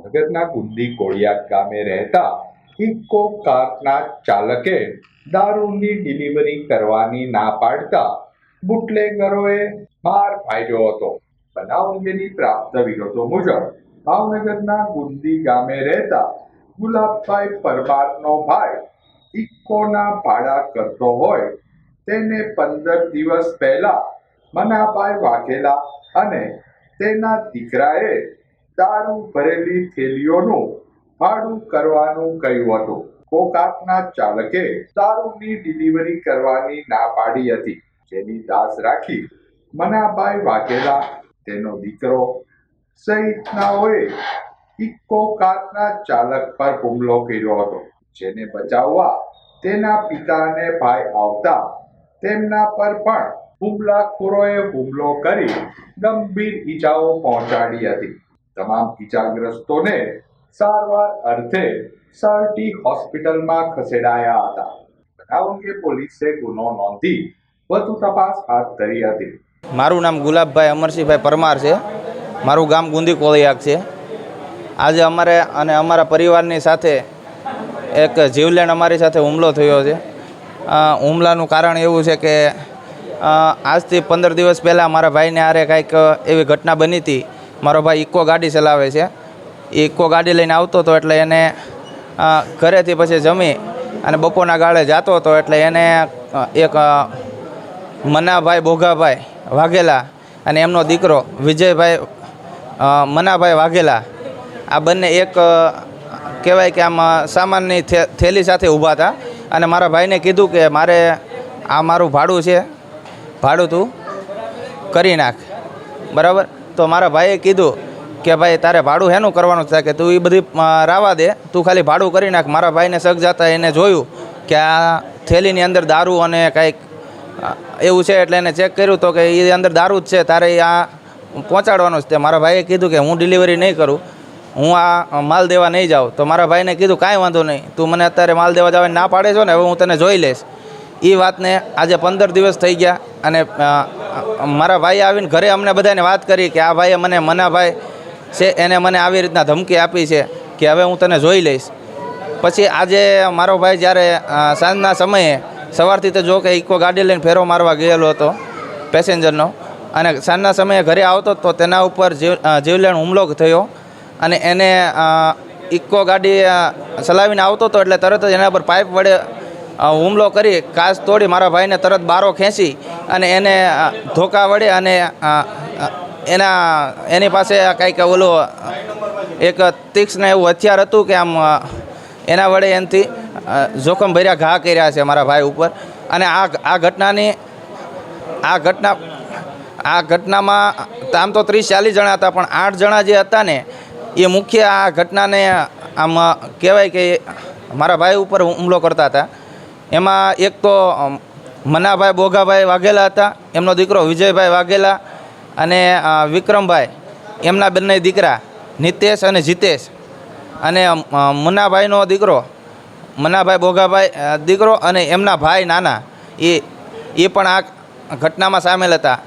ભાવનગરના ગુંદી કોળિયાક ગામે રહેતા ઇકો કારના ચાલકે દારૂની ડિલિવરી કરવાની ના પાડતા બુટલેગરોએ માર માર્યો હતો। બનાવ અંગેની પ્રાપ્ત વિગતો મુજબ ભાવનગરના ગુંદી ગામે રહેતા ગુલાબભાઈ પરમારનો ભાઈ ઇકોના ભાડા કરતો હોય તેને 15 દિવસ પહેલા મનાભાઈ વાઘેલા અને તેના દીકરાએ દારૂ ભરેલી થેલીઓનું ભાડું કરવાનું કહ્યું હતું। કોકાકના ચાલકે દારૂની ડિલિવરી કરવાની ના પાડી હતી, જેની દાસ રાખી મનાભાઈ વાઘેલા, તેનો દીકરો સહિતનાઓએ ઇકો કારના ચાલક પર હુમલો કર્યો હતો, જેને બચાવવા તેના પિતાને ભાઈ આવતા તેમના પર પણ હુમલાખોરોએ હુમલો કરી ગંભીર ઈજાઓ પહોંચાડી હતી। તમામ ઈજાગ્રસ્તોને સારવાર અર્થે સરટી હોસ્પિટલમાં ખસેડાયા હતા। બનાવ અંગે પોલીસે ગુનો નોંધી વધુ તપાસ હાથ ધરી હતી। મારું નામ ગુલાબભાઈ અમરસિંહભાઈ પરમાર છે। મારું ગામ ગુંદી કોળિયાક છે। આજે અમારે અને અમારા પરિવારની સાથે એક જીવલેણ અમારી સાથે હુમલો થયો છે। હુમલાનું કારણ એવું છે કે આજથી 15 દિવસ પહેલાં મારા ભાઈને હારે કાંઈક એવી ઘટના બની હતી। મારો ભાઈ ઇકો ગાડી ચલાવે છે, એ ઇકો ગાડી લઈને આવતો હતો, એટલે એને ઘરેથી પછી જમી અને બપોરના ગાળે જતો હતો, એટલે એને એક મનાભાઈ બોઘાભાઈ વાઘેલા અને એમનો દીકરો વિજયભાઈ મનાભાઈ વાઘેલા, આ બંને એક કહેવાય કે આમ સામાનની થેલી સાથે ઊભા હતા અને મારા ભાઈને કીધું કે મારે આ મારું ભાડું છે, ભાડું તું કરી નાખ, બરાબર। તો મારા ભાઈએ કીધું કે ભાઈ તારે ભાડું હેનું કરવાનું છે કે તું એ બધી રાવા દે, તું ખાલી ભાડું કરી નાખ। મારા ભાઈને શક જતા એને જોયું કે આ થેલીની અંદર દારૂ અને કાંઈક એવું છે, એટલે એને ચેક કર્યું તો કે એ અંદર દારૂ જ છે, તારે આ પહોંચાડવાનું છે। મારા ભાઈએ કીધું કે હું ડિલિવરી નહીં કરું, હું આ માલ દેવા નહીં જાઉં। તો મારા ભાઈને કીધું કાંઈ વાંધો નહીં, તું મને અત્યારે માલ દેવા જવાની ના પાડે છો ને, હવે હું તને જોઈ લઈશ। એ વાતને આજે 15 દિવસ થઈ ગયા અને મારા ભાઈએ આવીને ઘરે અમને બધાને વાત કરી કે આ ભાઈએ મને મનાભાઈ છે એને મને આવી રીતના ધમકી આપી છે કે હવે હું તને જોઈ લઈશ। પછી આજે મારો ભાઈ જ્યારે સાંજના સમયે સવારથી તો જો કે ઇકો ગાડી લઈને ફેરો મારવા ગયેલો હતો પેસેન્જરનો, અને સાંજના સમયે ઘરે આવતો તો તેના ઉપર જીવલેણ હુમલો થયો અને એને ઇકો ગાડી ચલાવીને આવતો હતો એટલે તરત જ એના પર પાઇપ વડે હુમલો કરી કાચ તોડી મારા ભાઈને તરત બારો ખેંચી અને એને ધોકા વડે અને એની પાસે કાંઈક ઓલું એક તીક્ષ્ણ એવું હથિયાર હતું કે આમ એના વડે એનાથી જોખમ ભર્યા ઘા કર્યા છે મારા ભાઈ ઉપર। અને આ ઘટનામાં આમ તો 30-40 જણા હતા, પણ 8 જણા જે હતા ને એ મુખ્ય આ ઘટનાને આમ કહેવાય કે મારા ભાઈ ઉપર હુમલો કરતા હતા। એમાં એક તો મનાભાઈ બોઘાભાઈ વાઘેલા હતા, એમનો દીકરો વિજયભાઈ વાઘેલા અને વિક્રમભાઈ, એમના બંને દીકરા નિતેશ અને જીતેશ, અને મુન્નાભાઈનો દીકરો મનાભાઈ બોઘાભાઈ દીકરો અને એમના ભાઈ નાના, એ પણ આ ઘટનામાં સામેલ હતા।